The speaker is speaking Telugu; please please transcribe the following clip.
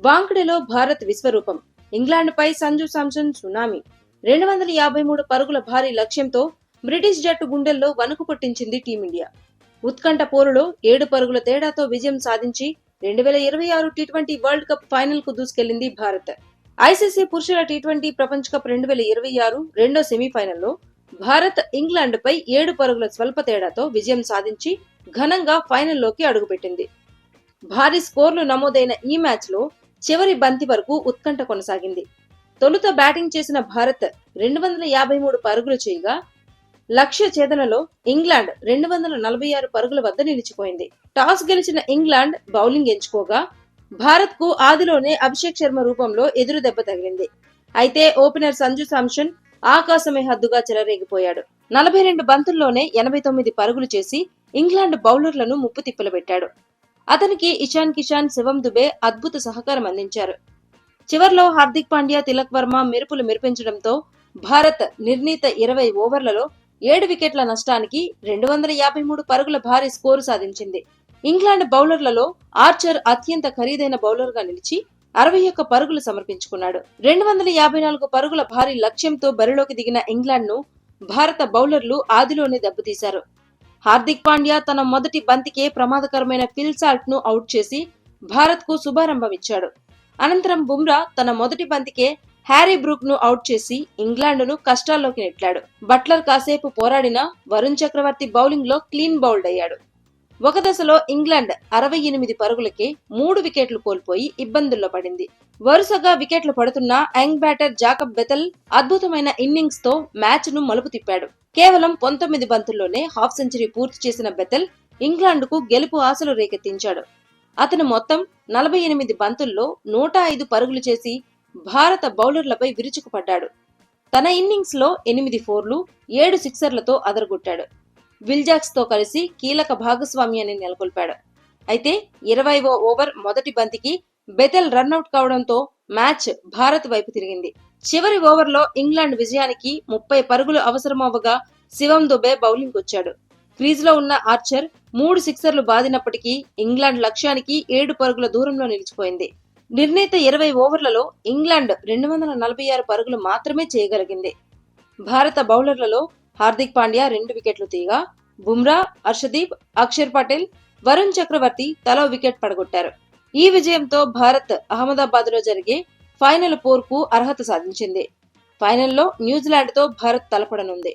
వాంఖడేలో భారత్ విశ్వరూపం. ఇంగ్లాండ్పై సంజు శాంసన్ సునామీ. 253 పరుగుల భారీ లక్ష్యంతో బ్రిటిష్ జట్టు గుండెల్లో వణుకు పుట్టించింది టీమిండియా. ఉత్కంఠ పోరులో 7 పరుగుల తేడాతో విజయం సాధించి 2026 టీ20 వరల్డ్ కప్ ఫైనల్ కు దూసుకెళ్లింది భారత్. ఐసీసీ పురుషుల టీ20 ప్రపంచ కప్ 2026 రెండో సెమీఫైనల్లో భారత్ ఇంగ్లాండ్పై 7 పరుగుల స్వల్ప తేడాతో విజయం సాధించి ఘనంగా ఫైనల్లోకి అడుగుపెట్టింది. భారీ స్కోర్లు నమోదైన ఈ మ్యాచ్ లో చివరి బంతి వరకు ఉత్కంఠ కొనసాగింది. తొలుత బ్యాటింగ్ చేసిన భారత్ 253 పరుగులు చేయగా లక్ష్య ఛేదనలో ఇంగ్లాండ్ 246 పరుగుల వద్ద నిలిచిపోయింది. టాస్ గెలిచిన ఇంగ్లాండ్ బౌలింగ్ ఎంచుకోగా భారత్ కు ఆదిలోనే అభిషేక్ శర్మ రూపంలో ఎదురు దెబ్బ తగిలింది. అయితే ఓపెనర్ సంజు శాంసన్ ఆకాశమే హద్దుగా చెలరేగిపోయాడు. 42 బంతుల్లోనే 89 పరుగులు చేసి ఇంగ్లాండ్ బౌలర్లను ముప్పు తిప్పలబెట్టాడు. అతనికి ఇషాన్ కిషాన్, శివం దుబే అద్భుత సహకారం అందించారు. చివర్లో హార్దిక్ పాండ్యా, తిలక్ వర్మ మెరుపులు మెరిపించడంతో భారత్ నిర్ణీత 20 ఓవర్లలో 7 వికెట్ల నష్టానికి 253 పరుగుల భారీ స్కోరు సాధించింది. ఇంగ్లాండ్ బౌలర్లలో ఆర్చర్ అత్యంత ఖరీదైన బౌలర్ గా నిలిచి 61 పరుగులు సమర్పించుకున్నాడు. 254 పరుగుల భారీ లక్ష్యంతో బరిలోకి దిగిన ఇంగ్లాండ్ ను భారత బౌలర్లు ఆదిలోనే దెబ్బతీశారు. హార్దిక్ పాండ్యా తన మొదటి బంతికే ప్రమాదకరమైన ఫిల్ సాల్ట్ ను అవుట్ చేసి భారత్ కు శుభారంభం ఇచ్చాడు. అనంతరం బుమ్రా తన మొదటి బంతికే హ్యారీ బ్రూక్ ను అవుట్ చేసి ఇంగ్లాండ్ ను కష్టాల్లోకి నెట్టాడు. బట్లర్ కాసేపు పోరాడినా వరుణ్ చక్రవర్తి బౌలింగ్ లో క్లీన్ బౌల్డ్ అయ్యాడు. ఒక దశలో ఇంగ్లాండ్ 68 పరుగులకే 3 వికెట్లు కోల్పోయి ఇబ్బందుల్లో పడింది. వరుసగా వికెట్లు పడుతున్న యంగ్ బ్యాటర్ జాకబ్ బెథెల్ అద్భుతమైన ఇన్నింగ్స్ తో మ్యాచ్ ను మలుపు తిప్పాడు. కేవలం 19 బంతుల్లోనే హాఫ్ సెంచరీ పూర్తి చేసిన బెథెల్ ఇంగ్లాండ్ కు గెలుపు ఆశలు రేకెత్తించాడు. అతను మొత్తం 48 బంతుల్లో 105 పరుగులు చేసి భారత బౌలర్లపై విరుచుకుపడ్డాడు. తన ఇన్నింగ్స్ లో 8 ఫోర్లు, 7 సిక్సర్లతో అదరగొట్టాడు. విల్జాక్స్ తో కలిసి కీలక భాగస్వామ్యాన్ని నెలకొల్పాడు. అయితే 20వ ఓవర్ మొదటి బంతికి బెథెల్ రన్అట్ కావడంతో మ్యాచ్ భారత్ వైపు తిరిగింది. చివరి ఓవర్లో ఇంగ్లాండ్ విజయానికి 30 పరుగులు అవసరమవగా శివం దుబే బౌలింగ్ వచ్చాడు. క్రీజ్ లో ఉన్న ఆర్చర్ 3 సిక్సర్లు బాదినప్పటికీ ఇంగ్లాండ్ లక్ష్యానికి 7 పరుగుల దూరంలో నిలిచిపోయింది. నిర్ణీత 20 ఓవర్లలో ఇంగ్లాండ్ 246 పరుగులు మాత్రమే చేయగలిగింది. భారత బౌలర్లలో హార్దిక్ పాండ్యా 2 వికెట్లు తీయగా బుమ్రా, హర్షదీప్, అక్షర్ పటేల్, వరుణ్ చక్రవర్తి తలో వికెట్ పడగొట్టారు. ఈ విజయంతో భారత్ అహ్మదాబాద్ లో జరిగే ఫైనల్ పోరుకు అర్హత సాధించింది. ఫైనల్లో న్యూజిలాండ్ తో భారత్ తలపడనుంది.